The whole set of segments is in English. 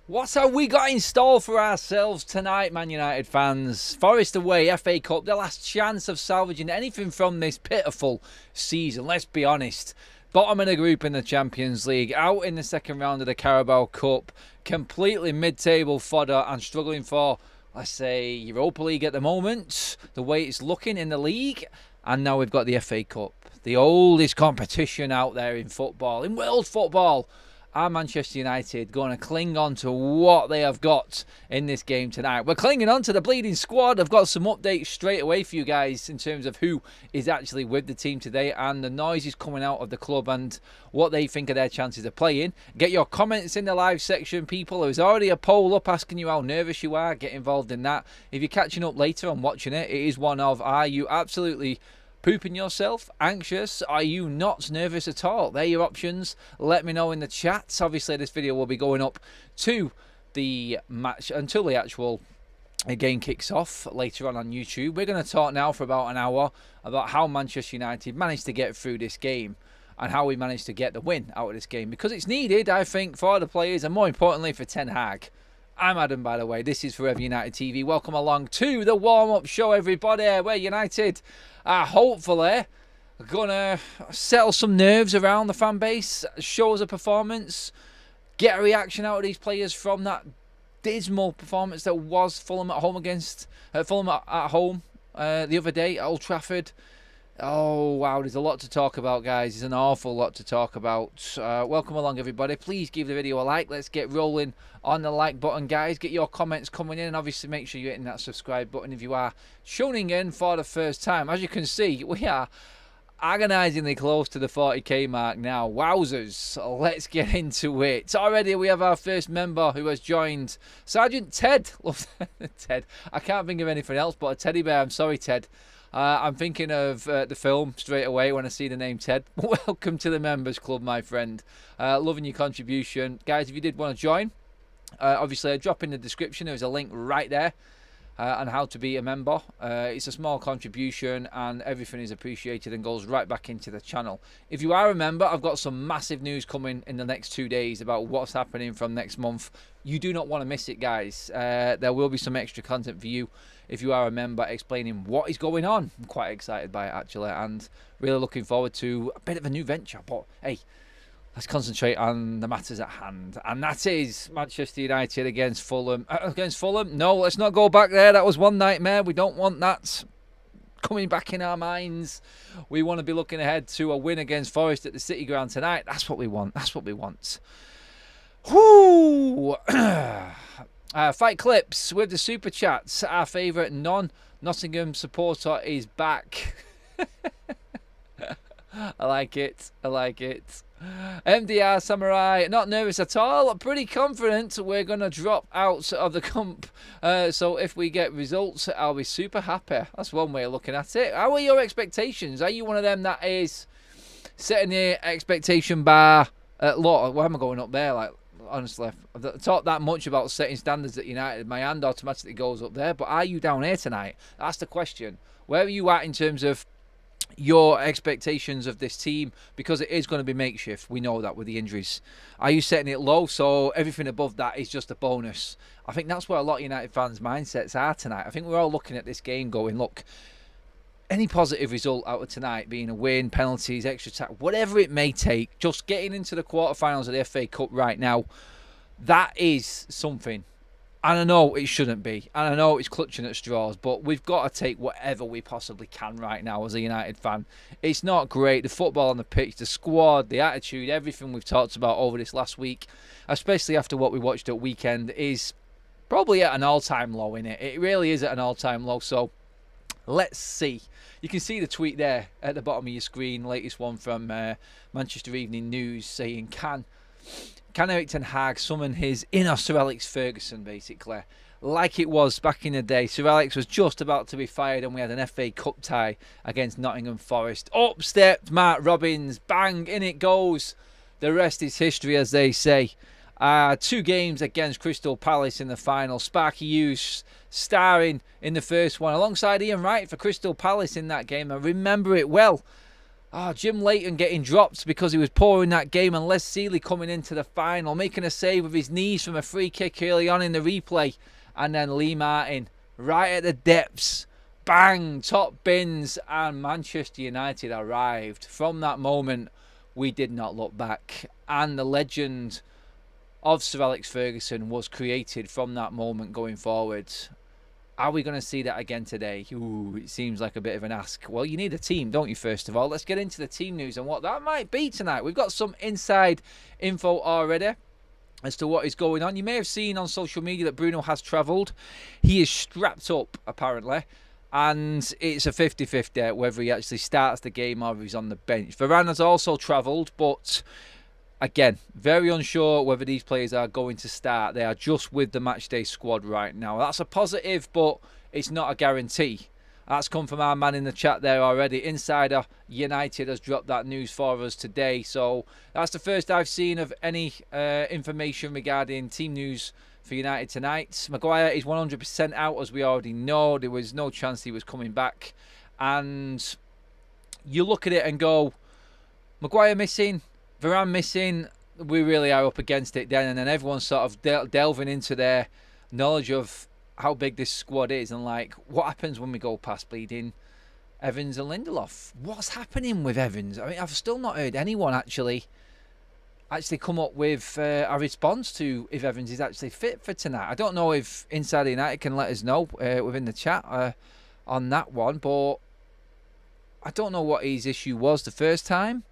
What have we got in store for ourselves tonight, Man United fans? Forest away, FA Cup, the last chance of salvaging anything from this pitiful season. Let's be honest. Bottom of the group in the Champions League, out in the second round of the Carabao Cup, completely mid-table fodder and struggling for, let's say, Europa League at the moment, the way it's looking in the league. And now we've got the FA Cup, the oldest competition out there in football, in world football. Are Manchester United going to cling on to what they have got in this game tonight? We're clinging on to the bleeding squad. I've got some updates straight away for you guys in terms of who is actually with the team today and the noises coming out of the club and what they think of their chances of playing. Get your comments in the live section, people. There's already a poll up asking you how nervous you are. Get involved in that. If you're catching up later and watching it, it is one of, are you absolutely pooping yourself? Anxious? Are you not nervous at all? They're your options. Let me know in the chats. Obviously, this video will be going up to the match until the actual game kicks off later on YouTube. We're going to talk now for about an hour about how Manchester United managed to get through this game and how we managed to get the win out of this game, because it's needed, I think, for the players and more importantly for Ten Hag. I'm Adam, by the way. This is Forever United TV. Welcome along to the warm-up show, everybody. Where United are hopefully going to settle some nerves around the fan base, show us a performance, get a reaction out of these players from that dismal performance that was Fulham at home against Fulham at home the other day at Old Trafford. Oh, wow, there's a lot to talk about, guys. There's an awful lot to talk about. Welcome along, everybody. Please give the video a like. Let's get rolling on the like button, guys. Get your comments coming in, and obviously make sure you're hitting that subscribe button if you are tuning in for the first time. As you can see, we are agonisingly close to the 40k mark now. Wowzers. Let's get into it. Already we have our first member who has joined. Sergeant Ted. Love Ted. I can't think of anything else but a teddy bear. I'm sorry, Ted. I'm thinking of the film straight away when I see the name Ted. Welcome to the Members Club, my friend. Loving your contribution. Guys, if you did want to join, obviously I'll drop in the description. There's a link right there on how to be a member. It's a small contribution and everything is appreciated and goes right back into the channel. If you are a member, I've got some massive news coming in the next 2 days about what's happening from next month. You do not want to miss it, guys. There will be some extra content for you if you are a member, explaining what is going on. I'm quite excited by it, actually, and really looking forward to a bit of a new venture. But hey, let's concentrate on the matters at hand, and that is Manchester United against Fulham. Against Fulham? No, let's not go back there. That was one nightmare. We don't want that coming back in our minds. We want to be looking ahead to a win against Forest at the City Ground tonight. That's what we want. That's what we want. Whoo! Fight clips with the super chats. Our favourite non-Nottingham supporter is back. I like it. I like it. MDR Samurai, not nervous at all. Pretty confident we're going to drop out of the comp. So if we get results, I'll be super happy. That's one way of looking at it. How are your expectations? Are you one of them that is setting the expectation bar at low? Why am I going up there? Like, honestly, I've talked that much about setting standards at United. My hand automatically goes up there. But are you down here tonight? That's the question. Where are you at in terms of your expectations of this team? Because it is going to be makeshift. We know that with the injuries. Are you setting it low so everything above that is just a bonus? I think that's where a lot of United fans' mindsets are tonight. I think we're all looking at this game going, look, any positive result out of tonight, being a win, penalties, extra time, whatever it may take, just getting into the quarterfinals of the FA Cup right now, that is something. And I know it shouldn't be, and I know it's clutching at straws, but we've got to take whatever we possibly can right now as a United fan. It's not great. The football on the pitch, the squad, the attitude, everything we've talked about over this last week, especially after what we watched at weekend, is probably at an all-time low, innit? It really is at an all-time low, so let's see. You can see the tweet there at the bottom of your screen, latest one from Manchester Evening News, saying, Can Erik Ten Hag summon his inner Sir Alex Ferguson, basically? Like it was back in the day. Sir Alex was just about to be fired and we had an FA Cup tie against Nottingham Forest. Up stepped Mark Robins. Bang, in it goes. The rest is history, as they say. 2 games against Crystal Palace in the final. Sparky Hughes starring in the first one alongside Ian Wright for Crystal Palace in that game. I remember it well. Jim Leighton getting dropped because he was poor in that game, and Les Sealey coming into the final, making a save with his knees from a free kick early on in the replay. And then Lee Martin, right at the depths, bang, top bins, and Manchester United arrived. From that moment, we did not look back. And the legend of Sir Alex Ferguson was created from that moment going forward. Are we going to see that again today? Ooh, it seems like a bit of an ask. Well, you need a team, don't you, first of all? Let's get into the team news and what that might be tonight. We've got some inside info already as to what is going on. You may have seen on social media that Bruno has travelled. He is strapped up, apparently, and it's a 50-50 whether he actually starts the game or if he's on the bench. Varane has also travelled, but again, very unsure whether these players are going to start. They are just with the matchday squad right now. That's a positive, but it's not a guarantee. That's come from our man in the chat there already. Insider United has dropped that news for us today. So that's the first I've seen of any information regarding team news for United tonight. Maguire is 100% out, as we already know. There was no chance he was coming back. And you look at it and go, Maguire missing, Varane missing, we really are up against it then. And then everyone's sort of delving into their knowledge of how big this squad is and like, what happens when we go past bleeding Evans and Lindelof? What's happening with Evans? I mean, I've still not heard anyone actually come up with a response to if Evans is actually fit for tonight. I don't know if Insider United can let us know within the chat on that one, but I don't know what his issue was the first time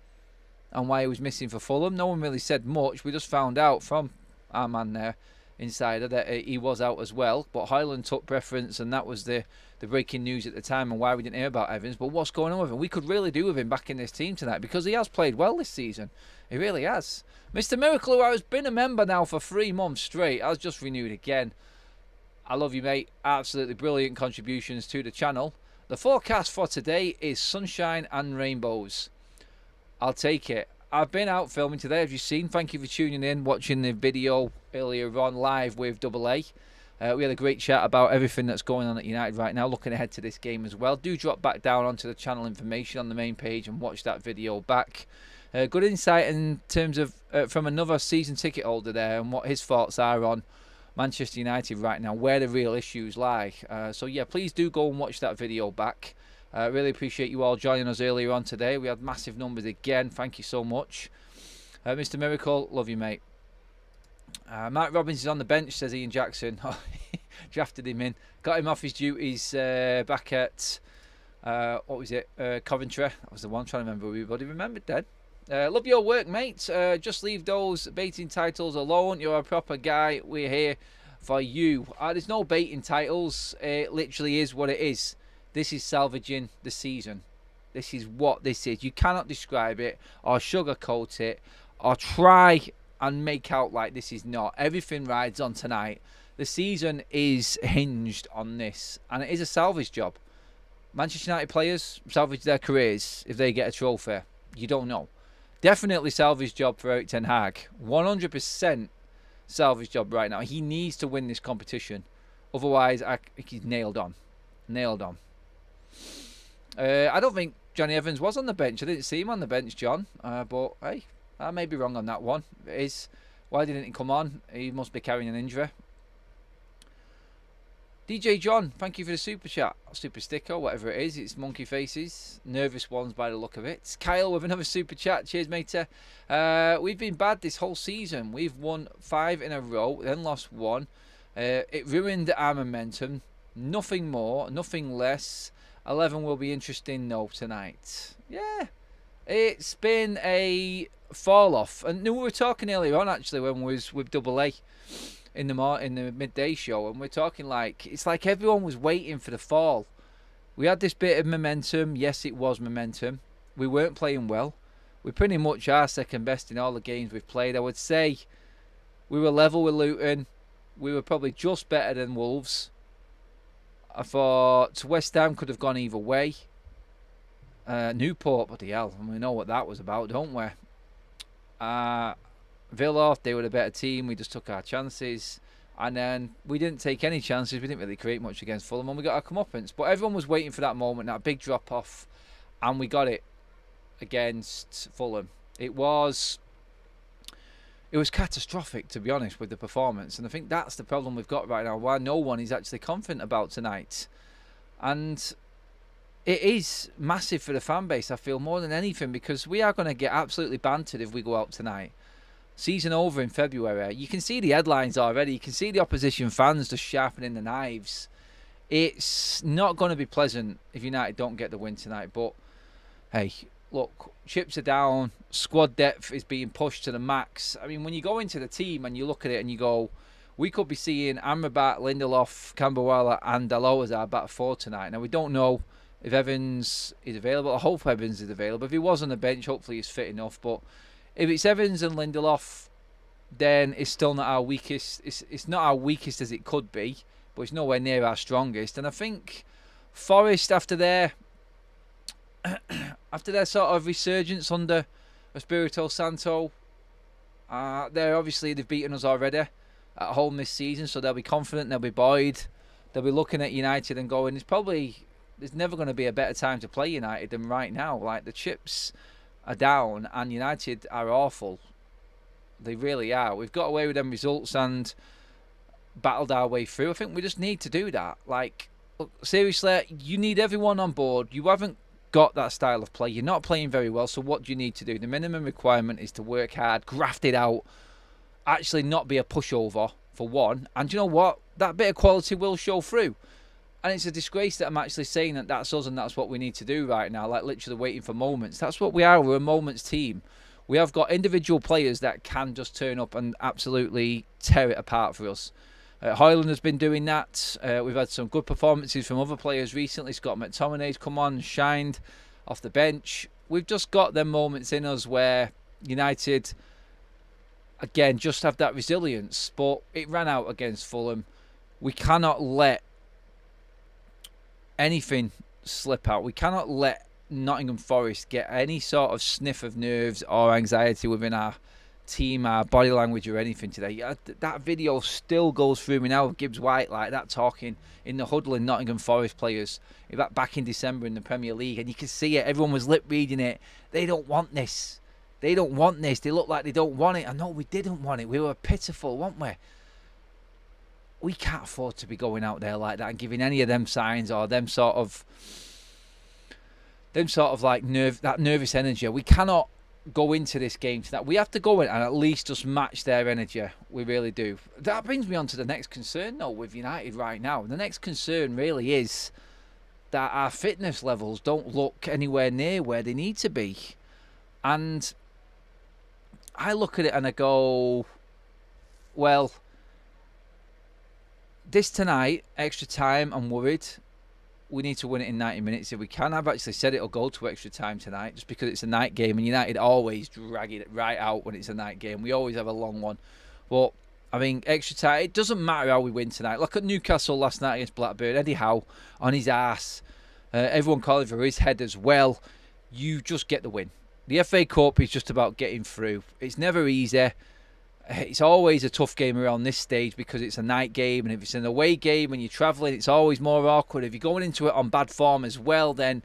and why he was missing for Fulham. No one really said much. We just found out from our man there, Insider, that he was out as well. But Højlund took preference, and that was the breaking news at the time and why we didn't hear about Evans. But what's going on with him? We could really do with him back in this team tonight because he has played well this season. He really has. Mr Miracle, who has been a member now for 3 months straight, has just renewed again. I love you, mate. Absolutely brilliant contributions to the channel. The forecast for today is sunshine and rainbows. I'll take it. I've been out filming today, as you've seen. Thank you for tuning in, watching the video earlier on live with AA. We had a great chat about everything that's going on at United right now, looking ahead to this game as well. Do drop back down onto the channel information on the main page and watch that video back. Good insight in terms of from another season ticket holder there and what his thoughts are on Manchester United right now, where the real issues lie. So yeah, please do go and watch that video back. Really appreciate you all joining us earlier on today. We had massive numbers again. Thank you so much. Mr Miracle, love you, mate. Mark Robbins is on the bench, says Ian Jackson. Drafted him in. Got him off his duties back at, what was it, Coventry. That was the one. Trying to remember who everybody remembered then. Love your work, mate. Just leave those baiting titles alone. You're a proper guy. We're here for you. There's no baiting titles. It literally is what it is. This is salvaging the season. This is what this is. You cannot describe it or sugarcoat it or try and make out like this is not. Everything rides on tonight. The season is hinged on this, and it is a salvage job. Manchester United players salvage their careers if they get a trophy. You don't know. Definitely salvage job for Erik ten Hag. 100% salvage job right now. He needs to win this competition. Otherwise, he's nailed on. Nailed on. I don't think Johnny Evans was on the bench. I didn't see him on the bench, John. But, hey, I may be wrong on that one. It is. Why didn't he come on? He must be carrying an injury. DJ John, thank you for the super chat. Super sticker, whatever it is. It's monkey faces. Nervous ones by the look of it. Kyle with another super chat. Cheers, matey. We've been bad this whole season. We've won 5 in a row, then lost 1. It ruined our momentum. Nothing more, nothing less. 11 will be interesting though tonight. Yeah, it's been a fall off, and we were talking earlier on actually when we was with AA in the midday show, and we're talking like it's like everyone was waiting for the fall. We had this bit of momentum. Yes, it was momentum. We weren't playing well. We pretty much are second best in all the games we've played. I would say we were level with Luton. We were probably just better than Wolves. I thought West Ham could have gone either way. Newport, bloody hell, and we know what that was about, don't we? Villa, they were a better team. We just took our chances. And then we didn't take any chances. We didn't really create much against Fulham, and we got our comeuppance. But everyone was waiting for that moment, that big drop-off, and we got it. against Fulham. It was catastrophic, to be honest, with the performance. And I think that's the problem we've got right now, why no one is actually confident about tonight. And it is massive for the fan base, I feel, more than anything, because we are going to get absolutely bantered if we go out tonight. Season over in February. You can see the headlines already. You can see the opposition fans just sharpening the knives. It's not going to be pleasant if United don't get the win tonight. But, hey, look, chips are down. Squad depth is being pushed to the max. I mean, when you go into the team and you look at it and you go, we could be seeing Amrabat, Lindelof, Camberwala and Dalot as our back four tonight. Now, we don't know if Evans is available. I hope Evans is available. If he was on the bench, hopefully he's fit enough. But if it's Evans and Lindelof, then it's still not our weakest. It's not our weakest as it could be, but it's nowhere near our strongest. And I think Forest, after their sort of resurgence under Espirito Santo, they've beaten us already at home this season, so they'll be confident, they'll be buoyed, they'll be looking at United and going, there's never going to be a better time to play United than right now. Like, the chips are down and United are awful. They really are. We've got away with them results and battled our way through. I think we just need to do that. Like, look, seriously, you need everyone on board. You haven't got that style of play. You're not playing very well, so what do you need to do? The minimum requirement is to work hard, graft it out, actually not be a pushover, for one. And you know what? That bit of quality will show through. And it's a disgrace that I'm actually saying that that's us and that's what we need to do right now, like literally waiting for moments. That's what we are. We're a moments team. We have got individual players that can just turn up and absolutely tear it apart for us. Højlund has been doing that. We've had some good performances from other players recently. Scott McTominay's come on and shined off the bench. We've just got them moments in us where United, again, just have that resilience. But it ran out against Fulham. We cannot let anything slip out. We cannot let Nottingham Forest get any sort of sniff of nerves or anxiety within our team, our body language or anything today. That video still goes through me now of Gibbs White like that, talking in the huddle in Nottingham Forest players back in December in the Premier League, and you can see it. Everyone was lip reading it. They don't want this. They don't want this. They look like they don't want it. I know we didn't want it. We were pitiful, weren't we? We can't afford to be going out there like that and giving any of them signs or them sort of like that nervous energy. We cannot go into this game to that. We have to go in and at least just match their energy. We really do. That brings me on to the next concern, though, with United right now. The next concern really is that our fitness levels don't look anywhere near where they need to be. And I look at it and I go, well, this tonight, extra time, I'm worried. We need to win it in 90 minutes if we can. I've actually said it'll go to extra time tonight just because it's a night game, and United always drag it right out when it's a night game. We always have a long one. But, I mean, extra time, it doesn't matter how we win tonight. Look at Newcastle last night against Blackburn. Eddie Howe on his ass. Everyone calling for his head as well. You just get the win. The FA Cup is just about getting through. It's never easy. It's always a tough game around this stage because it's a night game, and if it's an away game and you're travelling, it's always more awkward. If you're going into it on bad form as well, then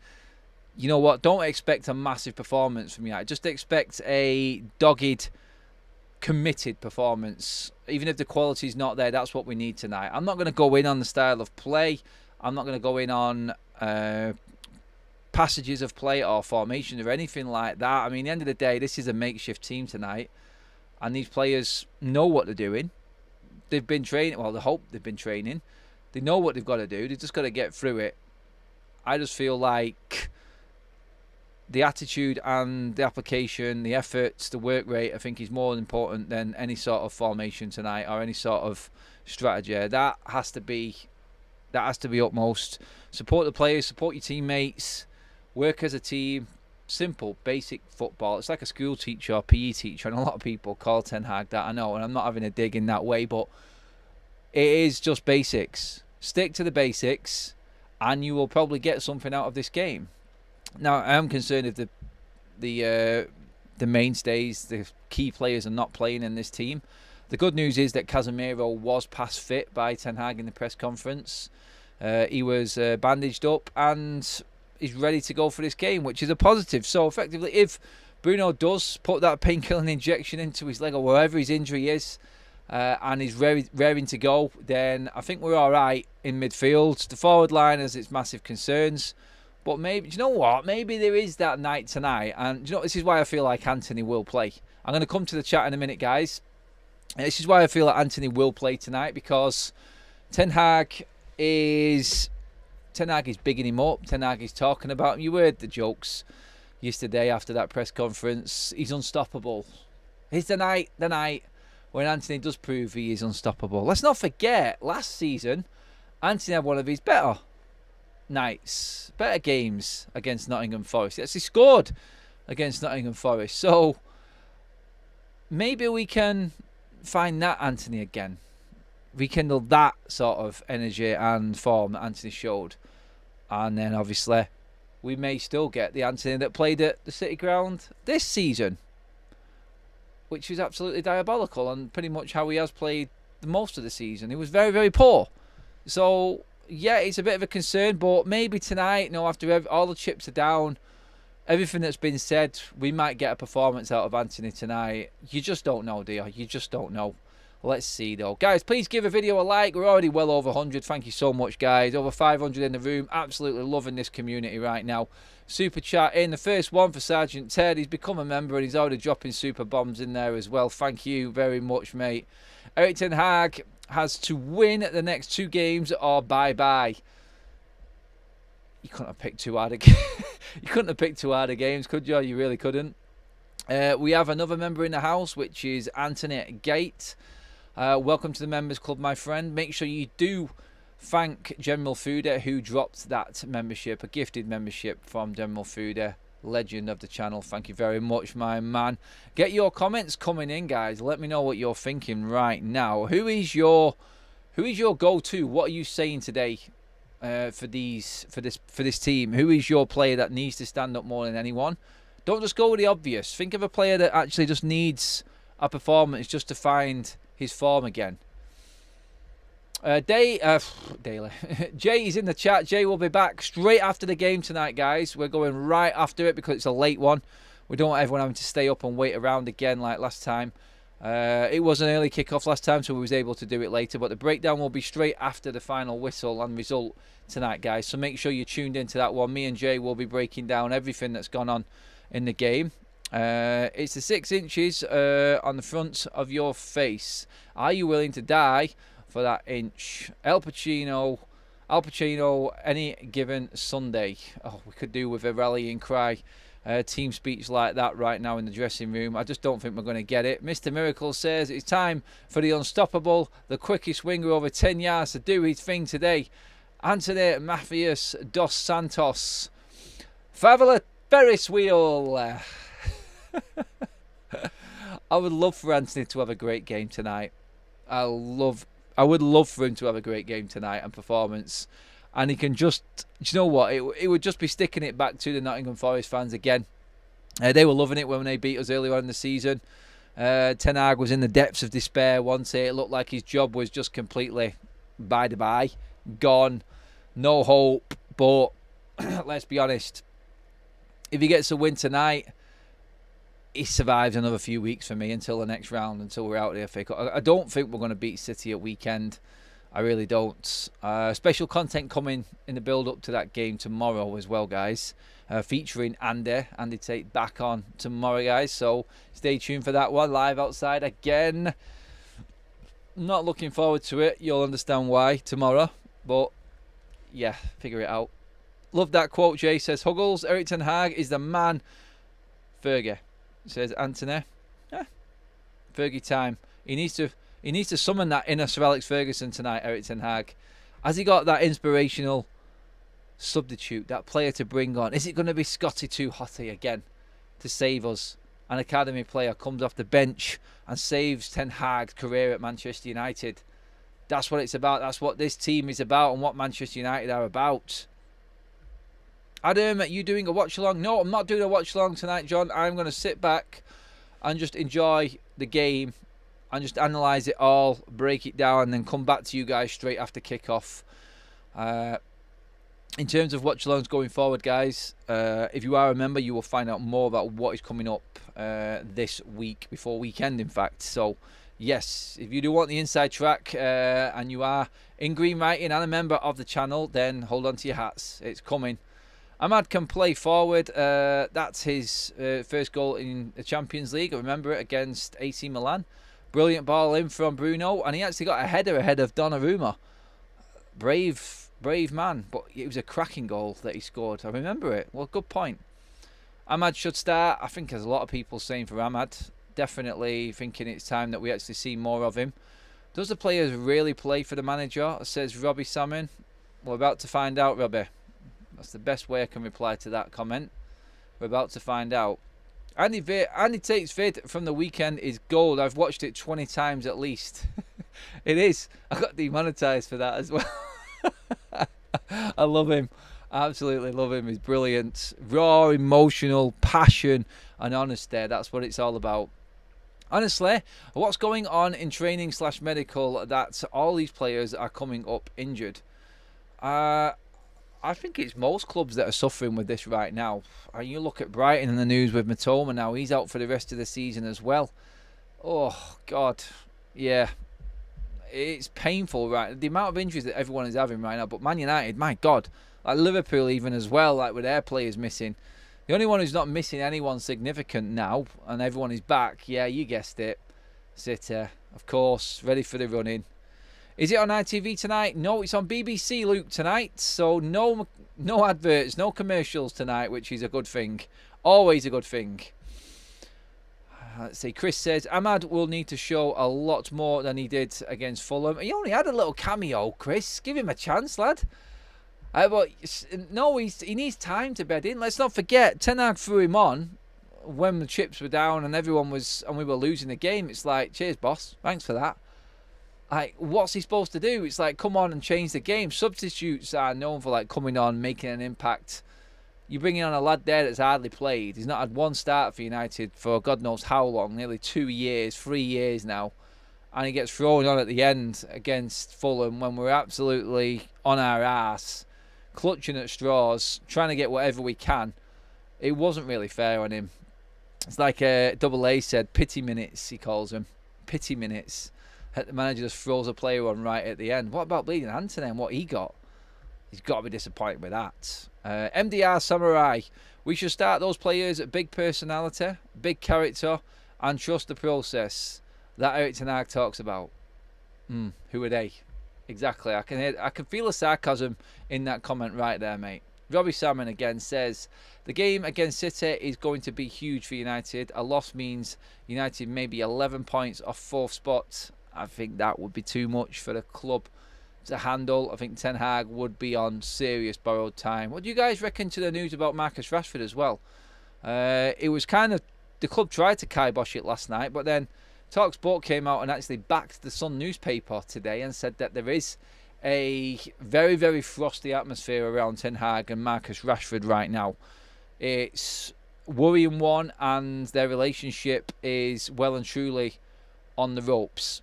you know what? Don't expect a massive performance from United. Just expect a dogged, committed performance. Even if the quality's not there, that's what we need tonight. I'm not going to go in on the style of play. I'm not going to go in on passages of play or formation or anything like that. I mean, at the end of the day, this is a makeshift team tonight. And these players know what they're doing. They've been training. Well, they hope they've been training. They know what they've got to do. They've just got to get through it. I just feel like the attitude and the application, the efforts, the work rate, I think is more important than any sort of formation tonight or any sort of strategy. That has to be utmost. Support the players, support your teammates, work as a team. Simple, basic football. It's like a school teacher or PE teacher, and a lot of people call Ten Hag that, I know, and I'm not having a dig in that way, but it is just basics. Stick to the basics, and you will probably get something out of this game. Now, I am concerned if the mainstays, the key players, are not playing in this team. The good news is that Casemiro was past fit by Ten Hag in the press conference. He was bandaged up, and is ready to go for this game, which is a positive. So effectively, if Bruno does put that painkilling injection into his leg or wherever his injury is, and he's raring to go, then I think we're all right in midfield. The forward line has its massive concerns. But maybe, do you know what? Maybe there is that night tonight. And do you know, this is why I feel like Anthony will play. I'm going to come to the chat in a minute, guys. And this is why I feel like Anthony will play tonight, because Ten Hag is bigging him up. Ten Hag is talking about him. You heard the jokes yesterday after that press conference. He's unstoppable. It's the night when Anthony does prove he is unstoppable. Let's not forget, last season, Anthony had one of his better nights, better games against Nottingham Forest. He actually scored against Nottingham Forest. So maybe we can find that Anthony again. Rekindle that sort of energy and form that Anthony showed. And then obviously we may still get the Anthony that played at the City Ground this season, which is absolutely diabolical, and pretty much how he has played the most of the season. He was very, very poor. So yeah, it's a bit of a concern, but maybe tonight, after all the chips are down, everything that's been said, we might get a performance out of Anthony tonight. You just don't know, do you? You just don't know. Let's see, though. Guys, please give a video a like. We're already well over 100. Thank you so much, guys. Over 500 in the room. Absolutely loving this community right now. Super chat in. The first one for Sergeant Ted. He's become a member and he's already dropping super bombs in there as well. Thank you very much, mate. Erik ten Hag has to win the next 2 games or bye-bye. You couldn't have picked too hard you couldn't have picked too hard of games, could you? You really couldn't. We have another member in the house, which is Anthony Gate. Welcome to the Members Club, my friend. Make sure you do thank General Foodie, who dropped that membership, a gifted membership from General Foodie, legend of the channel. Thank you very much, my man. Get your comments coming in, guys. Let me know what you're thinking right now. Who is your go-to? What are you saying today for this team? Who is your player that needs to stand up more than anyone? Don't just go with the obvious. Think of a player that actually just needs a performance just to find his form again. Daily. Jay is in the chat. Jay will be back straight after the game tonight, guys. We're going right after it because it's a late one. We don't want everyone having to stay up and wait around again like last time. It was an early kickoff last time, so we was able to do it later. But the breakdown will be straight after the final whistle and result tonight, guys. So make sure you're tuned into that one. Me and Jay will be breaking down everything that's gone on in the game. It's the 6 inches on the front of your face. Are you willing to die for that inch? Al Pacino, any given Sunday. Oh, we could do with a rallying cry team speech like that right now in the dressing room. I just don't think we're going to get it. Mr. Miracle says it's time for the unstoppable, the quickest winger over 10 yards to do his thing today. Anthony Mafias dos Santos. Favela Ferris wheel. I would love for Anthony to have a great game tonight. I would love for him to have a great game tonight and performance. And he can just, do you know what? It would just be sticking it back to the Nottingham Forest fans again. They were loving it when they beat us earlier on in the season. Ten Hag was in the depths of despair once. It looked like his job was just completely by the by, gone, no hope. But let's be honest, if he gets a win tonight, he survives another few weeks for me until the next round, until we're out of the FA Cup. I don't think we're going to beat City at weekend. I really don't. Special content coming in the build-up to that game tomorrow as well, guys. Featuring Andy Tate back on tomorrow, guys. So stay tuned for that one. Live outside again. Not looking forward to it. You'll understand why tomorrow. But, yeah, figure it out. Love that quote, Jay says. Huggles, Erik ten Hag is the man. Fergie says Anthony. Yeah, Fergie time. He needs to summon that inner Sir Alex Ferguson tonight, Erik ten Hag. Has he got that inspirational substitute, that player to bring on? Is it going to be Scotty Too Hotty again to save us? An academy player comes off the bench and saves Ten Hag's career at Manchester United. That's what it's about. That's what this team is about and what Manchester United are about. Adam, are you doing a watch-along? No, I'm not doing a watch-along tonight, John. I'm going to sit back and just enjoy the game and just analyse it all, break it down, and then come back to you guys straight after kick-off. In terms of watch-alongs going forward, guys, if you are a member, you will find out more about what is coming up this week, before weekend, in fact. So, yes, if you do want the inside track and you are in green writing and a member of the channel, then hold on to your hats. It's coming. Ahmad can play forward. That's his first goal in the Champions League. I remember it against AC Milan. Brilliant ball in from Bruno, and he actually got a header ahead of Donnarumma. Brave man, but it was a cracking goal that he scored. I remember it. Well, good point. Ahmad should start. I think there's a lot of people saying for Ahmad. Definitely thinking it's time that we actually see more of him. Does the players really play for the manager? Says Robbie Salmon. We're about to find out, Robbie. That's the best way I can reply to that comment. We're about to find out. Andy Tate's vid from the weekend is gold. I've watched it 20 times at least. It is. I got demonetized for that as well. I love him. Absolutely love him. He's brilliant. Raw, emotional, passion and honesty. That's what it's all about. Honestly, what's going on in training / medical that all these players are coming up injured? I think it's most clubs that are suffering with this right now. And you look at Brighton in the news with McTominay now. He's out for the rest of the season as well. Oh, God. Yeah. It's painful, right? The amount of injuries that everyone is having right now. But Man United, my God. Like Liverpool even as well, like with their players missing. The only one who's not missing anyone significant now, and everyone is back, yeah, you guessed it. City, of course, ready for the run-in. Is it on ITV tonight? No, it's on BBC, Luke, tonight. So no adverts, no commercials tonight, which is a good thing. Always a good thing. Let's see, Chris says, Ahmad will need to show a lot more than he did against Fulham. He only had a little cameo, Chris. Give him a chance, lad. But no, he needs time to bed in. Let's not forget, Ten Hag threw him on when the chips were down and we were losing the game. It's like, cheers, boss. Thanks for that. Like, what's he supposed to do? It's like, come on and change the game. Substitutes are known for like coming on, making an impact. You're bringing on a lad there that's hardly played. He's not had one start for United for God knows how long, nearly 2 years, 3 years now. And he gets thrown on at the end against Fulham when we're absolutely on our arse, clutching at straws, trying to get whatever we can. It wasn't really fair on him. It's like Double A said, pity minutes, he calls them. Pity minutes. The manager just throws a player on right at the end. What about Bleeding Anthony and what he got? He's got to be disappointed with that. MDR Samurai. We should start those players at big personality, big character, and trust the process that Erik Ten Hag talks about. Who are they? Exactly. I can feel the sarcasm in that comment right there, mate. Robbie Salmon again says, the game against City is going to be huge for United. A loss means United may be 11 points off 4th spot. I think that would be too much for the club to handle. I think Ten Hag would be on serious borrowed time. What do you guys reckon to the news about Marcus Rashford as well? It was kind of, the club tried to kibosh it last night, but then TalkSport came out and actually backed the Sun newspaper today and said that there is a very, very frosty atmosphere around Ten Hag and Marcus Rashford right now. It's worrying one, and their relationship is well and truly on the ropes.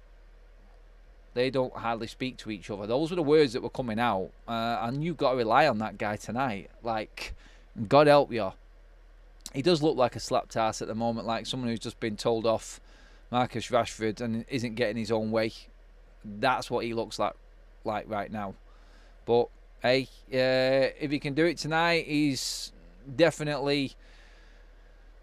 They don't hardly speak to each other. Those were the words that were coming out. And you've got to rely on that guy tonight. Like, God help you. He does look like a slapped ass at the moment, like someone who's just been told off, Marcus Rashford, and isn't getting his own way. That's what he looks like right now. But, hey, if he can do it tonight, he's definitely...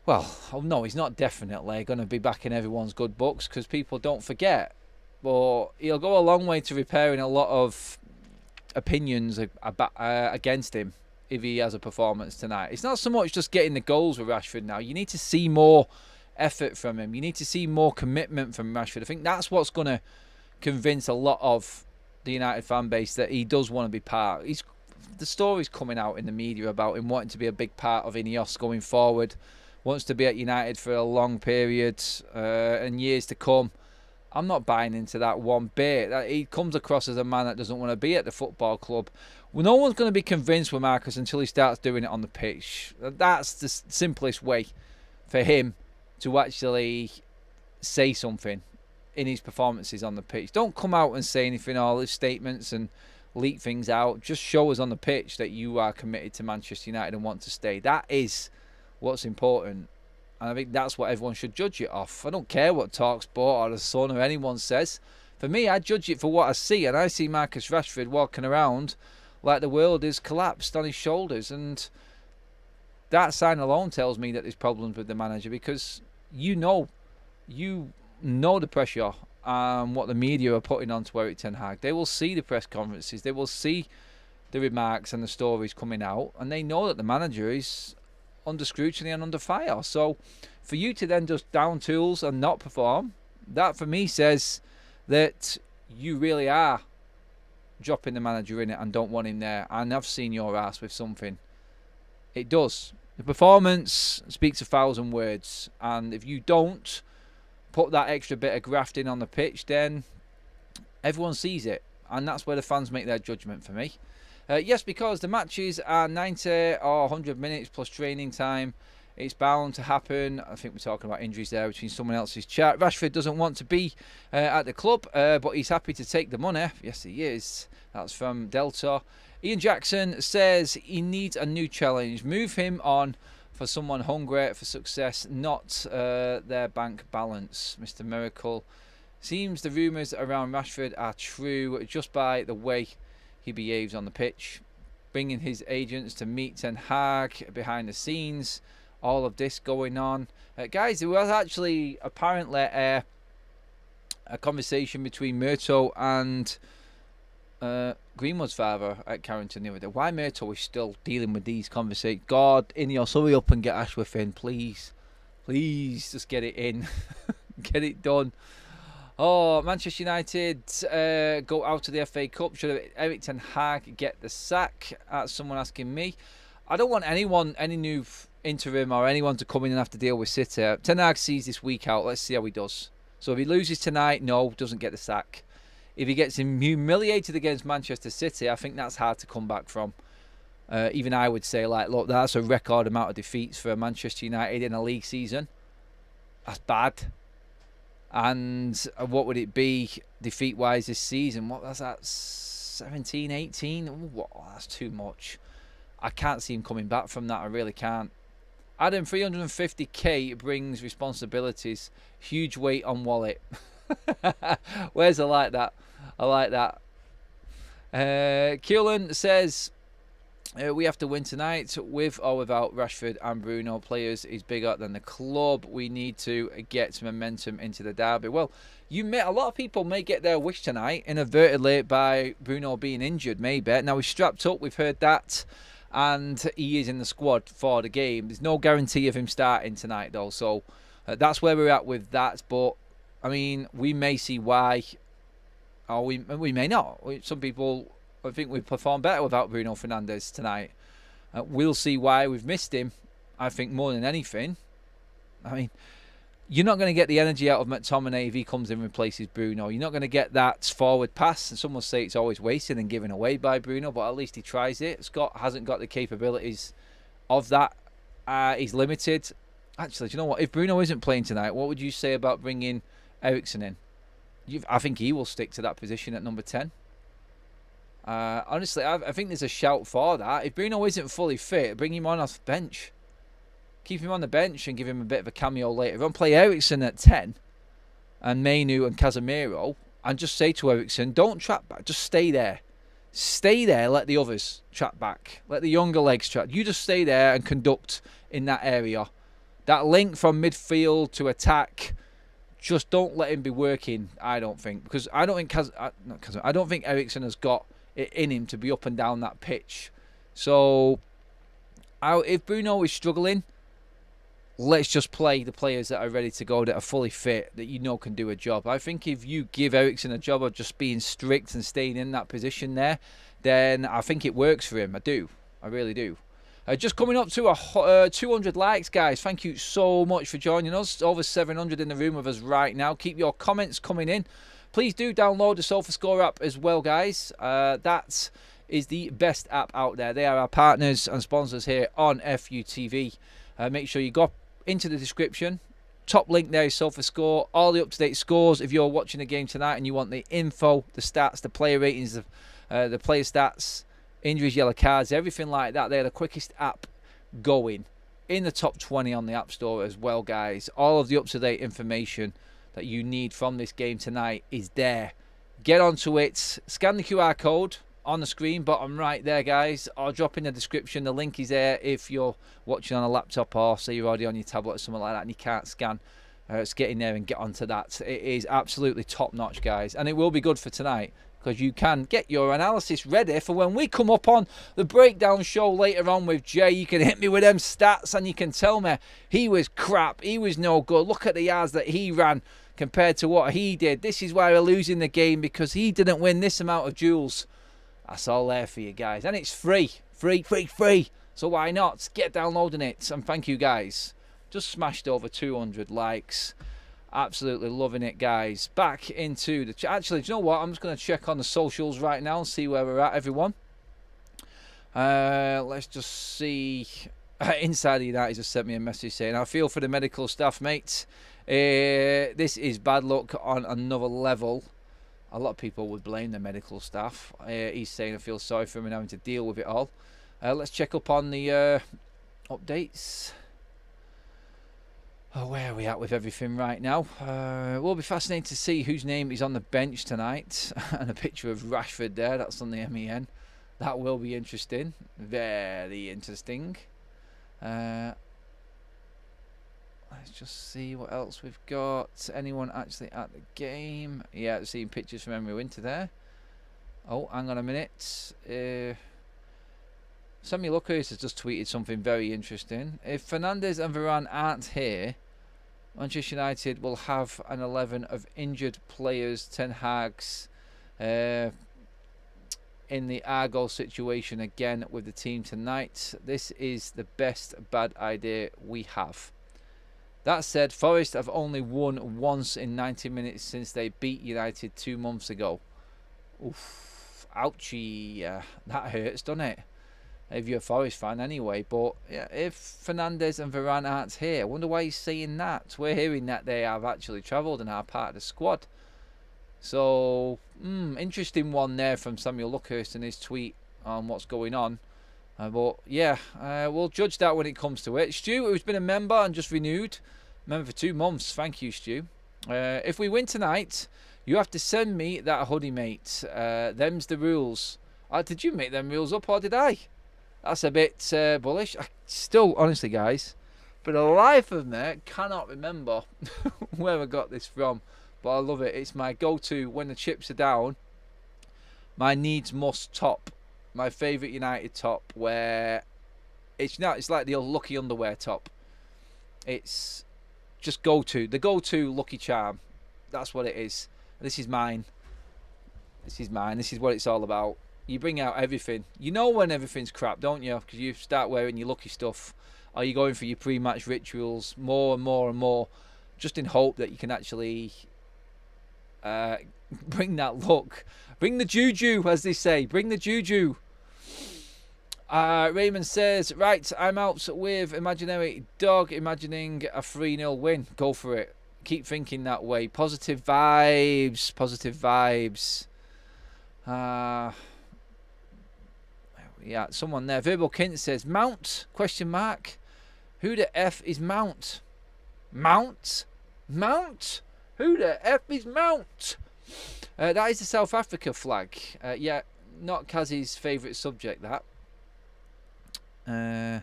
Well, oh no, he's not definitely going to be back in everyone's good books, because people don't forget. But he'll go a long way to repairing a lot of opinions against him if he has a performance tonight. It's not so much just getting the goals with Rashford now. You need to see more effort from him. You need to see more commitment from Rashford. I think that's what's going to convince a lot of the United fan base that he does want to be part. The story's coming out in the media about him wanting to be a big part of Ineos going forward. Wants to be at United for a long period and years to come. I'm not buying into that one bit. He comes across as a man that doesn't want to be at the football club. Well, no one's going to be convinced with Marcus until he starts doing it on the pitch. That's the simplest way for him to actually say something in his performances on the pitch. Don't come out and say anything, all his statements and leak things out. Just show us on the pitch that you are committed to Manchester United and want to stay. That is what's important. And I think that's what everyone should judge it off. I don't care what TalkSport or The Sun or anyone says. For me, I judge it for what I see. And I see Marcus Rashford walking around like the world is collapsed on his shoulders. And that sign alone tells me that there's problems with the manager, because you know the pressure what the media are putting onto Erik ten Hag. They will see the press conferences, they will see the remarks and the stories coming out, and they know that the manager is under scrutiny and under fire. So for you to then just down tools and not perform, that for me says that you really are dropping the manager in it and don't want him there. And I've seen your ass with something. It does. The performance speaks 1,000 words, and if you don't put that extra bit of graft in on the pitch, then everyone sees it, and that's where the fans make their judgment for me. Yes, because the matches are 90 or 100 minutes plus training time. It's bound to happen. I think we're talking about injuries there between someone else's chat. Rashford doesn't want to be at the club, but he's happy to take the money. Yes, he is. That's from Delta. Ian Jackson says he needs a new challenge. Move him on for someone hungry for success, not their bank balance. Mr. Miracle. Seems the rumours around Rashford are true just by the way he behaves on the pitch. Bringing his agents to meet Ten Hag behind the scenes. All of this going on. Guys, there was actually apparently a conversation between Murto and Greenwood's father at Carrington the other day. Why Murto is still dealing with these conversations? God, Ineos, hurry up and get Ashworth in, please. Please, just get it in. Get it done. Oh, Manchester United go out of the FA Cup. Should Erik ten Hag get the sack? That's someone asking me. I don't want anyone, any new interim or anyone to come in and have to deal with City. Ten Hag sees this week out. Let's see how he does. So if he loses tonight, no, doesn't get the sack. If he gets humiliated against Manchester City, I think that's hard to come back from. Even I would say, like, look, that's a record amount of defeats for Manchester United in a league season. That's bad. And what would it be defeat-wise this season? What was that, 17, 18? Ooh, that's too much. I can't see him coming back from that. I really can't. Adam, 350k brings responsibilities. Huge weight on wallet. Where's I like that? I like that. Keelan says we have to win tonight with or without Rashford and Bruno. Players is bigger than the club. We need to get some momentum into the derby. Well, a lot of people may get their wish tonight inadvertently by Bruno being injured, maybe. Now he's strapped up, we've heard that, and he is in the squad for the game. There's no guarantee of him starting tonight though, so that's where we're at with that. But I mean, we may see why, or we may not. Some people, I think we perform better without Bruno Fernandes tonight. We'll see why we've missed him, I think, more than anything. I mean, you're not going to get the energy out of McTominay if he comes in and replaces Bruno. You're not going to get that forward pass. And some will say it's always wasted and given away by Bruno, but at least he tries it. Scott hasn't got the capabilities of that. He's limited. Actually, do you know what? If Bruno isn't playing tonight, what would you say about bringing Eriksen in? I think he will stick to that position at number 10. Honestly, I think there's a shout for that. If Bruno isn't fully fit, bring him on off the bench. Keep him on the bench and give him a bit of a cameo later on. Play Eriksen at 10 and Mainu and Casemiro, and just say to Eriksen, don't track back, just stay there. Stay there, let the others track back. Let the younger legs track. You just stay there and conduct in that area. That link from midfield to attack, just don't let him be working, I don't think. Because I don't think Eriksen has got it in him to be up and down that pitch. So if Bruno is struggling, let's just play the players that are ready to go, that are fully fit, that you know can do a job. I think if you give Eriksen a job of just being strict and staying in that position there, then I think it works for him. I do. I really do. Just coming up to 200 likes, guys. Thank you so much for joining us. Over 700 in the room with us right now. Keep your comments coming in. Please do download the SofaScore app as well, guys. That is the best app out there. They are our partners and sponsors here on FUTV. Make sure you go into the description. Top link there is SofaScore. All the up-to-date scores if you're watching the game tonight and you want the info, the stats, the player ratings, the player stats, injuries, yellow cards, everything like that. They're the quickest app going, in the top 20 on the App Store as well, guys. All of the up-to-date information that you need from this game tonight is there. Get onto it, scan the QR code on the screen bottom right there, guys, or drop in the description. The link is there if you're watching on a laptop, or say you're already on your tablet or something like that and you can't scan. Just get in there and get onto that. It is absolutely top-notch, guys, and it will be good for tonight, because you can get your analysis ready for when we come up on the breakdown show later on with Jay. You can hit me with them stats and you can tell me he was crap, he was no good. Look at the yards that he ran compared to what he did. This is why we're losing the game, because he didn't win this amount of duels. That's all there for you guys, and it's free. So why not? Get downloading it, and thank you, guys. Just smashed over 200 likes. Absolutely loving it, guys. Back into the... Actually, do you know what? I'm just going to check on the socials right now and see where we're at, everyone. Let's just see. Insider United just sent me a message saying, I feel for the medical staff, mate. This is bad luck on another level. A lot of people would blame the medical staff. He's saying I feel sorry for him and having to deal with it all. Let's check up on the updates. Oh, where are we at with everything right now? Will be fascinating to see whose name is on the bench tonight. And a picture of Rashford there. That's on the MEN. That will be interesting. Very interesting. Let's just see what else we've got. Anyone actually at the game? Yeah, seeing pictures from Emery Winter there. Oh, hang on a minute. Samuel Lucas has just tweeted something very interesting. If Fernandes and Varane aren't here, Manchester United will have an 11 of injured players. Ten Hag's in the Argo situation again with the team tonight. This is the best bad idea we have. That said, Forest have only won once in 90 minutes since they beat United 2 months ago. Oof, ouchie, that hurts, doesn't it? If you're a Forest fan anyway. But yeah, if Fernandes and Varane aren't here, I wonder why he's saying that. We're hearing that they have actually travelled and are part of the squad. So, interesting one there from Samuel Luckhurst in his tweet on what's going on. But yeah, we'll judge that when it comes to it. Stu, who's been a member and just renewed, member for 2 months. Thank you, Stu. If we win tonight, you have to send me that hoodie, mate. Them's the rules. Did you make them rules up or did I? That's a bit bullish. I still, honestly, guys, for the life of me, cannot remember where I got this from. But I love it. It's my go-to when the chips are down. My needs must top. My favourite United top, where it's not. It's like the old Lucky underwear top. It's just go-to. The go-to Lucky Charm. That's what it is. This is mine. This is mine. This is what it's all about. You bring out everything. You know when everything's crap, don't you? Because you start wearing your lucky stuff. Or you're going for your pre-match rituals more and more and more. Just in hope that you can actually bring that look. Bring the juju, as they say. Bring the juju. Raymond says, right, I'm out with imaginary dog, imagining a 3-0 win. Go for it. Keep thinking that way. Positive vibes. Positive vibes. Yeah, someone there. Verbal Kint says, Mount? Question mark. Who the F is Mount? Mount? Mount? Who the F is Mount? That is the South Africa flag. Yeah, not Kazzy's favourite subject, that. Why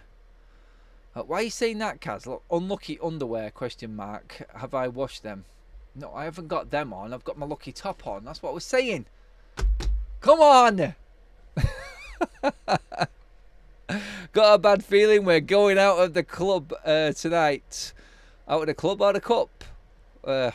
are you saying that, Kaz? Look, unlucky underwear, question mark. Have I washed them? No, I haven't got them on. I've got my lucky top on. That's what we're saying. Come on! Got a bad feeling we're going out of the club tonight. Out of the club or the cup? What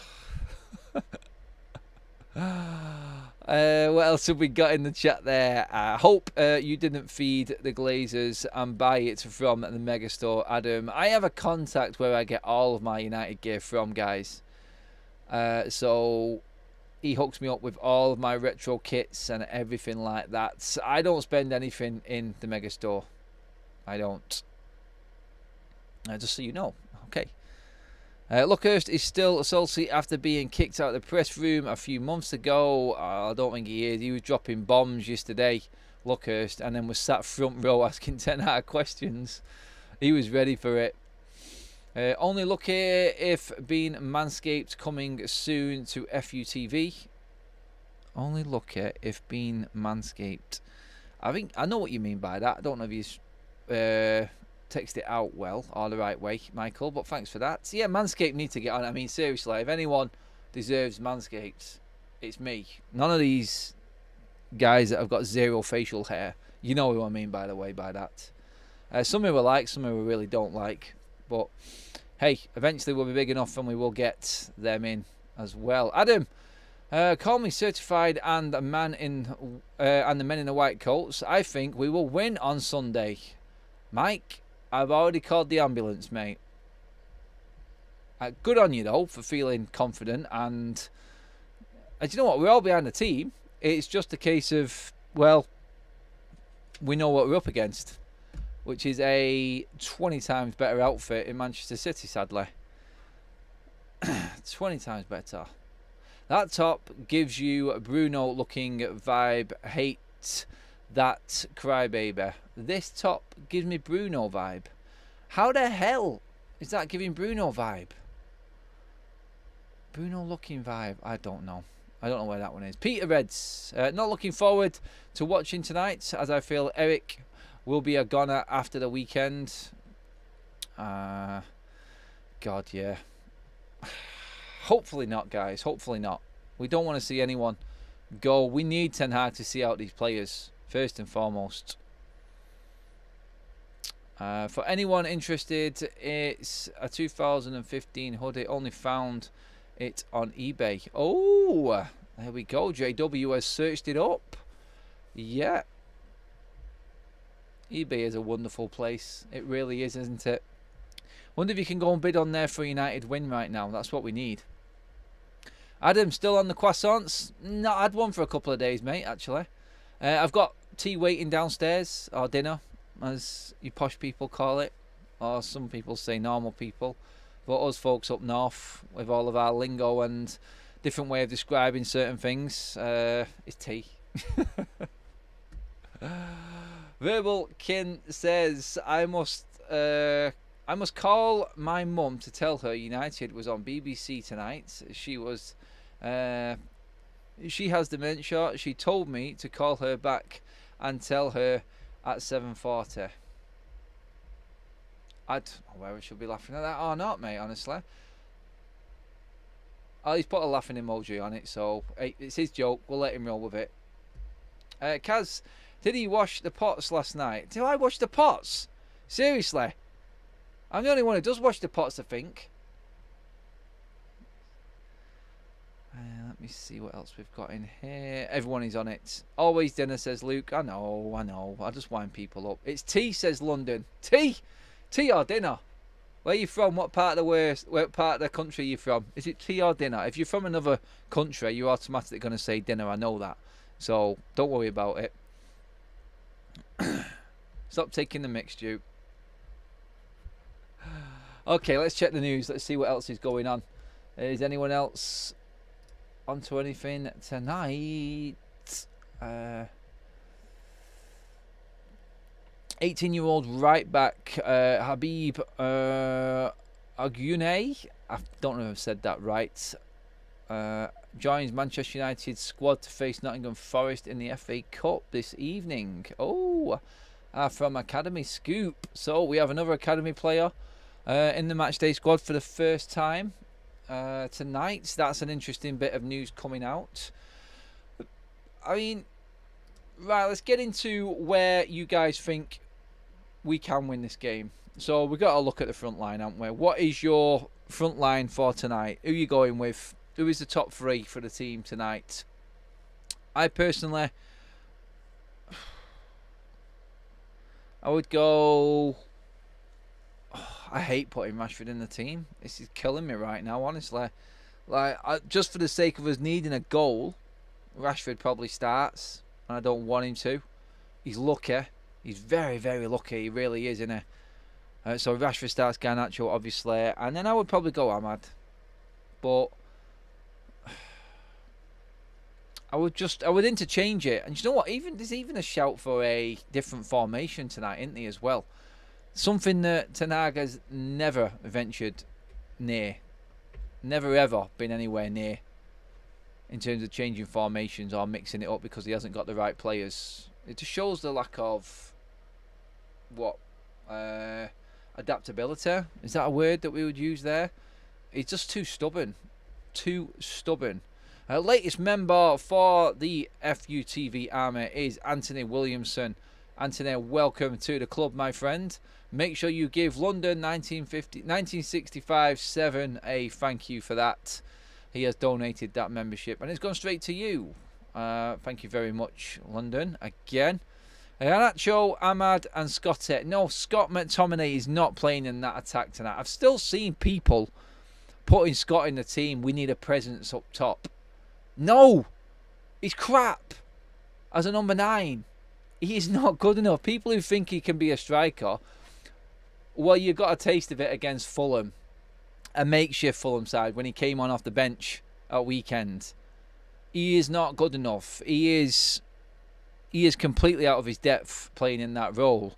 else have we got in the chat there? I hope you didn't feed the Glazers and buy it from the Megastore, Adam. I have a contact where I get all of my United gear from, guys. So he hooks me up with all of my retro kits and everything like that. I don't spend anything in the Megastore. I don't. Just so you know. Okay. Luckhurst is still salty after being kicked out of the press room a few months ago. I don't think he is. He was dropping bombs yesterday, Luckhurst, and then was sat front row asking 10 out of questions. He was ready for it. Only lucky if being Manscaped coming soon to FUTV. Only lucky if being Manscaped. I know what you mean by that. I don't know if you text it out well or the right way, Michael, but thanks for that. Yeah, Manscaped need to get on. I mean, seriously, if anyone deserves Manscaped, it's me. None of these guys that have got zero facial hair. You know who I mean, by the way, by that. Some who I like, some who I really don't like. But hey, eventually we'll be big enough and we will get them in as well. Adam, call me certified and the men in the white coats. I think we will win on Sunday. Mike, I've already called the ambulance, mate. Good on you though for feeling confident, and do you know what? We're all behind the team. It's just a case of, well, we know what we're up against, which is a 20 times better outfit in Manchester City, sadly. 20 times better. That top gives you a Bruno looking vibe. Hate that crybaby. This top gives me Bruno vibe. How the hell is that giving Bruno vibe? Bruno looking vibe. I don't know. I don't know where that one is. Peter Reds. Not looking forward to watching tonight, as I feel Eric will be a goner after the weekend. God, yeah. Hopefully not, guys. Hopefully not. We don't want to see anyone go. We need Ten Hag to see out these players, first and foremost. For anyone interested, it's a 2015 hoodie. Only found it on eBay. Oh, there we go. JW has searched it up. Yeah. eBay is a wonderful place. It really is, isn't it? Wonder if you can go and bid on there for a United win right now. That's what we need. Adam, still on the croissants? Not had one for a couple of days, mate, actually. I've got tea waiting downstairs, or dinner, as you posh people call it. Or some people say normal people. But us folks up north, with all of our lingo and different way of describing certain things, it's tea. Verbal Kin says, I must call my mum to tell her United was on BBC tonight. She has dementia. She told me to call her back and tell her at 7:40. I don't know whether I should be laughing at that or not, mate, honestly. Oh, he's put a laughing emoji on it, so hey, it's his joke. We'll let him roll with it. Kaz, did he wash the pots last night? Did I wash the pots? Seriously? I'm the only one who does wash the pots, I think. Let me see what else we've got in here. Everyone is on it. Always dinner, says Luke. I know. I just wind people up. It's tea, says London. Tea? Tea or dinner? Where are you from? What part of the country are you from? Is it tea or dinner? If you're from another country, you're automatically going to say dinner. I know that. So don't worry about it. Stop taking the mix, Duke. Okay, let's check the news. Let's see what else is going on. Is anyone else onto anything tonight? 18-year-old right back Habib Agoune, I don't know if I've said that right, joins Manchester United squad to face Nottingham Forest in the FA Cup this evening. Oh, from Academy Scoop. So we have another Academy player in the matchday squad for the first time tonight. That's an interesting bit of news coming out. I mean, right, let's get into where you guys think we can win this game. So we've got to look at the front line, haven't we? What is your front line for tonight? Who are you going with? Who is the top three for the team tonight? I personally, I would go... I hate putting Rashford in the team. This is killing me right now, honestly. Like, just for the sake of us needing a goal, Rashford probably starts, and I don't want him to. He's lucky. He's very, very lucky. He really is, isn't he? So Rashford starts, Garnacho, obviously. And then I would probably go Ahmad. But I would interchange it. And you know what? There's even a shout for a different formation tonight, isn't there, as well? Something that Ten Hag has never ventured near. Never ever been anywhere near in terms of changing formations or mixing it up because he hasn't got the right players. It just shows the lack of adaptability. Is that a word that we would use there? He's just too stubborn. Too stubborn. Latest member for the FUTV army is Anthony Williamson. Anthony, welcome to the club, my friend. Make sure you give London 1965-7 a thank you for that. He has donated that membership and it's gone straight to you. Thank you very much, London, again. Garnacho, Ahmad and Scott. No, Scott McTominay is not playing in that attack tonight. I've still seen people putting Scott in the team. We need a presence up top. No, he's crap as a number 9. He is not good enough. People who think he can be a striker, well, you got a taste of it against Fulham, a makeshift Fulham side when he came on off the bench at weekend. He is not good enough. He is completely out of his depth playing in that role.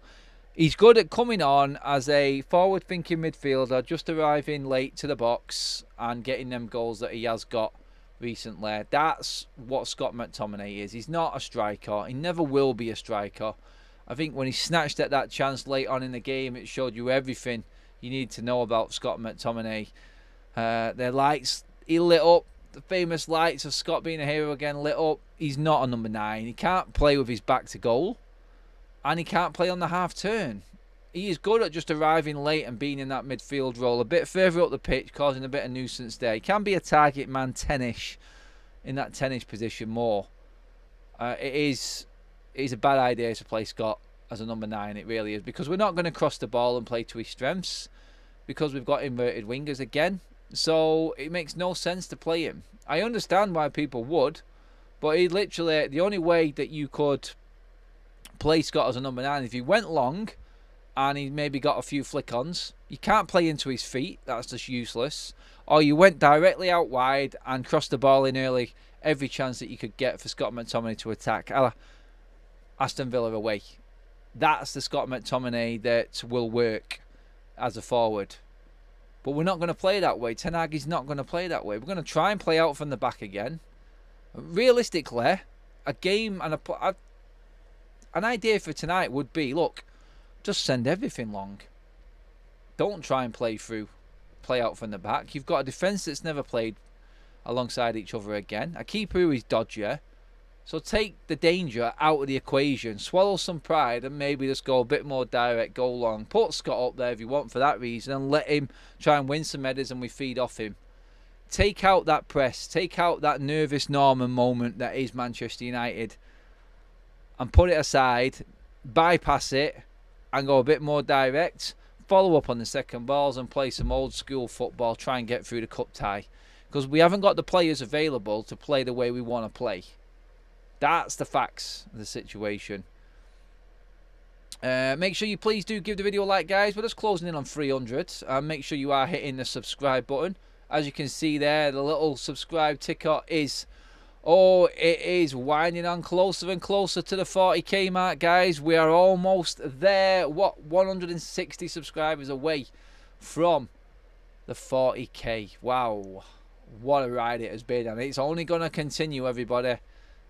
He's good at coming on as a forward-thinking midfielder, just arriving late to the box and getting them goals that he has got recently. That's what Scott McTominay is. He's not a striker. He never will be a striker. I think when he snatched at that chance late on in the game, it showed you everything you need to know about Scott McTominay. Their lights, he lit up. The famous lights of Scott being a hero again lit up. He's not a number 9. He can't play with his back to goal. And he can't play on the half turn. He is good at just arriving late and being in that midfield role, a bit further up the pitch, causing a bit of nuisance there. He can be a target man 10-ish, in that 10-ish position more. It is a bad idea to play Scott as a number 9, it really is, because we're not going to cross the ball and play to his strengths, because we've got inverted wingers again. So it makes no sense to play him. I understand why people would, but he literally, the only way that you could play Scott as a number 9, if he went long and he maybe got a few flick-ons, you can't play into his feet, that's just useless. Or you went directly out wide and crossed the ball in early, every chance that you could get for Scott McTominay to attack. Aston Villa away. That's the Scott McTominay that will work as a forward. But we're not going to play that way. Ten Hag is not going to play that way. We're going to try and play out from the back again. Realistically, a game and an idea for tonight would be, look, just send everything long. Don't try and play out from the back. You've got a defence that's never played alongside each other again. A keeper who is dodgier. So take the danger out of the equation. Swallow some pride and maybe just go a bit more direct, go long. Put Scott up there if you want for that reason and let him try and win some headers and we feed off him. Take out that press. Take out that nervous Norman moment that is Manchester United and put it aside. Bypass it and go a bit more direct. Follow up on the second balls and play some old school football. Try and get through the cup tie. Because we haven't got the players available to play the way we want to play. That's the facts of the situation. Make sure you please do give the video a like, guys. We're just closing in on 300. Make sure you are hitting the subscribe button. As you can see there, the little subscribe ticker is... Oh, it is winding on closer and closer to the 40k mark, guys. We are almost there. 160 subscribers away from the 40k. Wow. What a ride it has been. And it's only going to continue, everybody.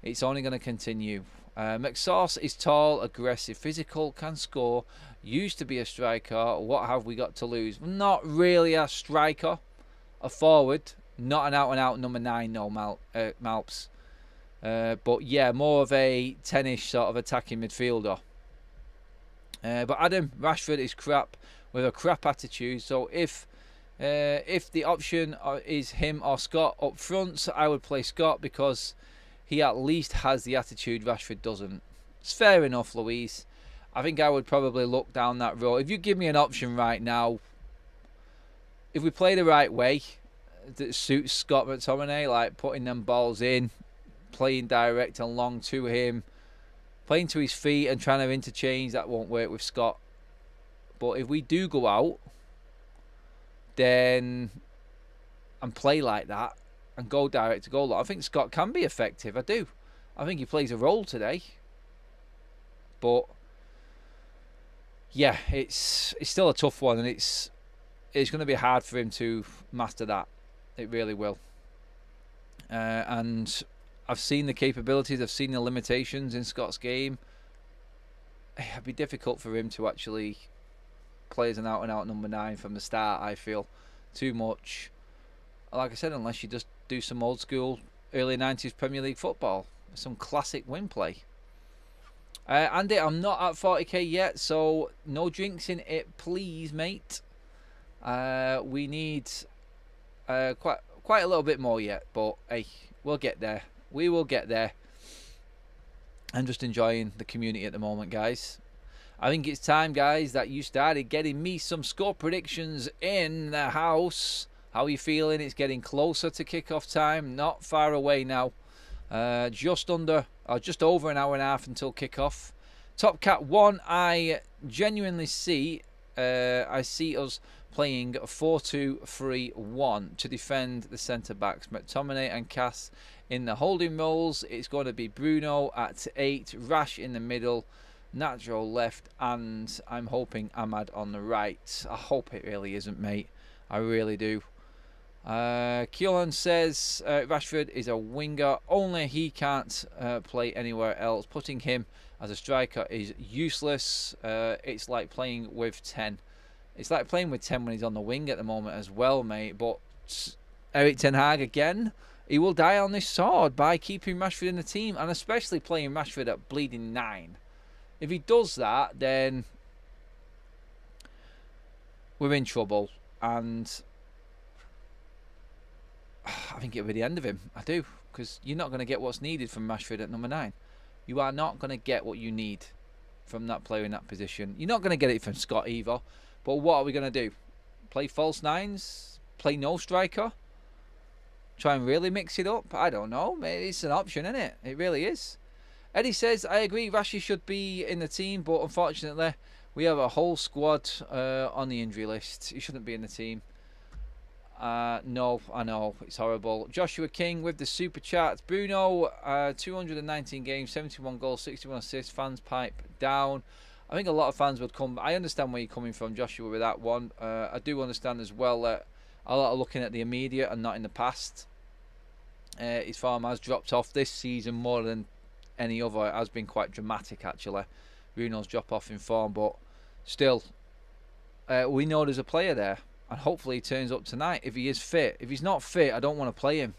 It's only going to continue. McSauce is tall, aggressive, physical, can score. Used to be a striker. What have we got to lose? Not really a striker. A forward. Not an out-and-out number 9, no, Malps. But yeah, more of a 10-ish sort of attacking midfielder. But Adam Rashford is crap with a crap attitude. So if the option is him or Scott up front, I would play Scott because he at least has the attitude Rashford doesn't. It's fair enough, Louise. I think I would probably look down that road. If you give me an option right now, if we play the right way that suits Scott McTominay, like putting them balls in, playing direct and long to him, playing to his feet and trying to interchange, that won't work with Scott. But if we do go out, then and play like that and go direct to goal, I think Scott can be effective. I do. I think he plays a role today. But yeah, it's still a tough one, and it's going to be hard for him to master that. It really will. And I've seen the capabilities, I've seen the limitations in Scott's game. It'd be difficult for him to actually play as an out-and-out number 9 from the start, I feel. Too much. Like I said, unless you just do some old school early 90s Premier League football. Some classic win play. Andy, I'm not at 40k yet, so no drinks in it, please, mate. We need quite a little bit more yet, but hey, we'll get there. We will get there. I'm just enjoying the community at the moment, guys. I think it's time, guys, that you started getting me some score predictions in the house. How are you feeling? It's getting closer to kick-off time. Not far away now. Just over an hour and a half until kick-off. Top Cat 1, I genuinely see us playing 4-2-3-1 to defend the centre-backs. McTominay and Cass in the holding roles. It's going to be Bruno at 8, Rash in the middle, Nacho left, and I'm hoping Ahmad on the right. I hope it really isn't, mate. I really do. Keelan says Rashford is a winger. Only he can't play anywhere else. Putting him as a striker is useless. It's like playing with 10. It's like playing with 10 when he's on the wing at the moment as well, mate. But Erik ten Hag again, he will die on this sword by keeping Rashford in the team, and especially playing Rashford at bleeding 9. If he does that, then we're in trouble, and I think it'll be the end of him. I do, because you're not going to get what's needed from Rashford at number 9. You are not going to get what you need from that player in that position. You're not going to get it from Scott either. But what are we going to do? Play false 9s? Play no striker? Try and really mix it up? I don't know. It's an option, isn't it? It really is. Eddie says, I agree, Rashi should be in the team, but unfortunately, we have a whole squad on the injury list. He shouldn't be in the team. No, I know, it's horrible. Joshua King with the super chat. Bruno, 219 games, 71 goals, 61 assists. Fans pipe down. I think a lot of fans would come. I understand where you're coming from, Joshua, with that one. I do understand as well that a lot are looking at the immediate and not in the past. His form has dropped off this season more than any other. It has been quite dramatic, actually. Bruno's drop off in form, but still, we know there's a player there. And hopefully he turns up tonight if he is fit. If he's not fit, I don't want to play him.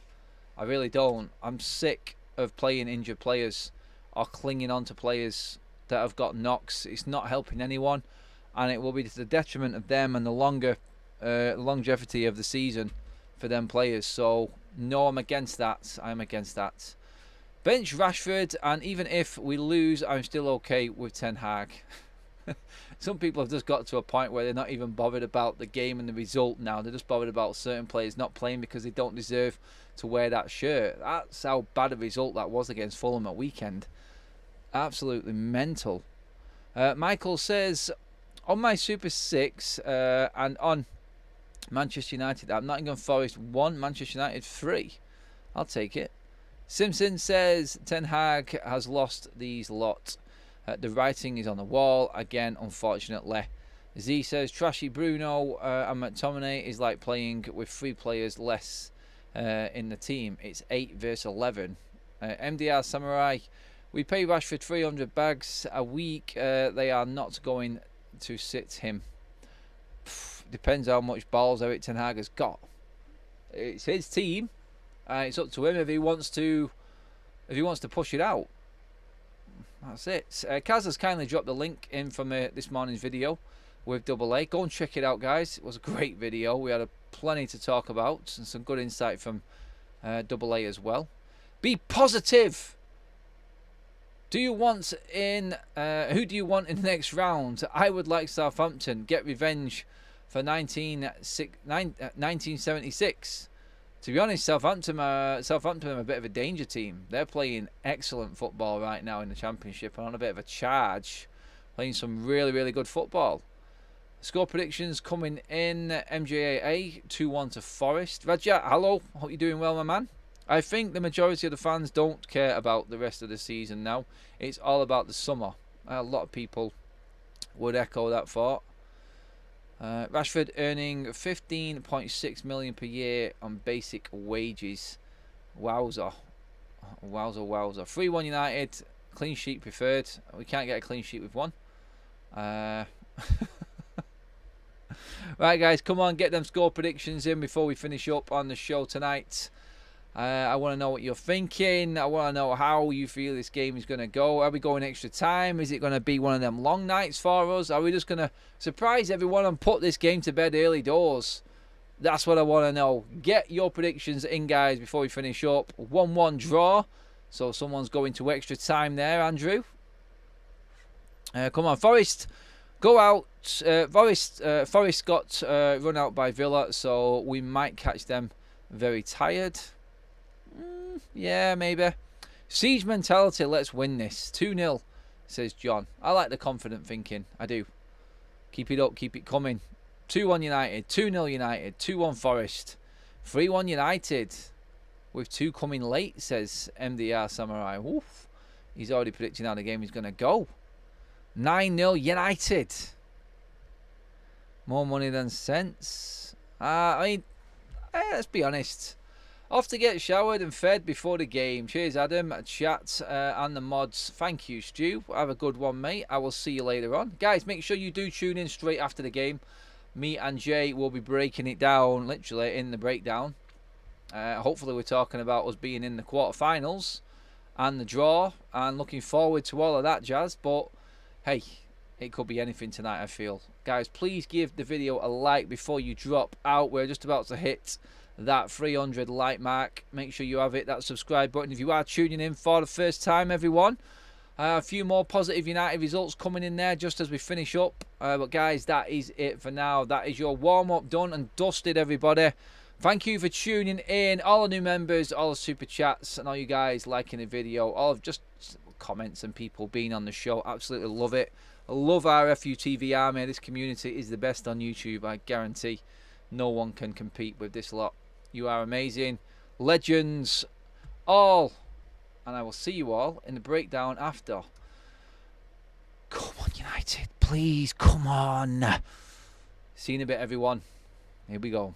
I really don't. I'm sick of playing injured players or clinging on to players that have got knocks. It's not helping anyone, and it will be to the detriment of them and the longevity of the season for them players. So no, I'm against that. I'm against that. Bench Rashford, and even if we lose, I'm still okay with Ten Hag. Some people have just got to a point where they're not even bothered about the game and the result now. They're just bothered about certain players not playing because they don't deserve to wear that shirt. That's how bad a result that was against Fulham at weekend. Absolutely mental. Michael says, on my Super 6 and on Manchester United, I'm Nottingham Forest 1, Manchester United 3. I'll take it. Simpson says, Ten Hag has lost these lot. The writing is on the wall again, unfortunately. Z says trashy Bruno and McTominay is like playing with 3 players less in the team. It's 8 versus 11. MDR Samurai, we pay Rashford 300 bags a week. They are not going to sit him. Depends how much balls Erik ten Hag has got. It's his team. It's up to him if he wants to push it out. That's it. Kaz has kindly dropped the link in from this morning's video with Double A. Go and check it out, guys. It was a great video. We had plenty to talk about and some good insight from Double A as well. Be positive. Do you want in? Who do you want in the next round? I would like Southampton. Get revenge for 1976. To be honest, Southampton are a bit of a danger team. They're playing excellent football right now in the Championship and on a bit of a charge, playing some really, really good football. Score predictions coming in. MJAA 2-1 to Forest. Raja, hello. Hope you're doing well, my man. I think the majority of the fans don't care about the rest of the season now. It's all about the summer. A lot of people would echo that thought. Rashford earning 15.6 million per year on basic wages. Wowza. Wowza, wowza. 3-1 United. Clean sheet preferred. We can't get a clean sheet with one. Right, guys, come on, get them score predictions in before we finish up on the show tonight. I want to know what you're thinking. I want to know how you feel this game is going to go. Are we going extra time? Is it going to be one of them long nights for us? Are we just going to surprise everyone and put this game to bed early doors? That's what I want to know. Get your predictions in, guys, before we finish up. 1-1 draw. So someone's going to extra time there, Andrew. Come on, Forest. Go out. Forest got run out by Villa, so we might catch them very tired. Yeah, maybe. Siege mentality, let's win this. 2-0, says John. I like the confident thinking. I do. Keep it up, keep it coming. 2-1 United, 2-0 United, 2-1 Forest. 3-1 United. With 2 coming late, says MDR Samurai. Oof. He's already predicting how the game is going to go. 9-0 United. More money than sense. I mean, let's be honest. Off to get showered and fed before the game. Cheers, Adam. Chat and the mods. Thank you, Stu. Have a good one, mate. I will see you later on. Guys, make sure you do tune in straight after the game. Me and Jay will be breaking it down, literally, in the breakdown. Hopefully, we're talking about us being in the quarterfinals and the draw. And looking forward to all of that jazz. But, hey, it could be anything tonight, I feel. Guys, please give the video a like before you drop out. We're just about to hit that 300 like mark. Make sure you have it, that subscribe button if you are tuning in for the first time, everyone. A few more positive United results coming in there just as we finish up. But guys, that is it for now. That is your warm-up done and dusted, everybody. Thank you for tuning in. All the new members, all the super chats, and all you guys liking the video. All of just comments and people being on the show. Absolutely love it. I love our FUTV army. This community is the best on YouTube, I guarantee. No one can compete with this lot. You are amazing. Legends. All. And I will see you all in the breakdown after. Come on, United. Please, come on. See you in a bit, everyone. Here we go.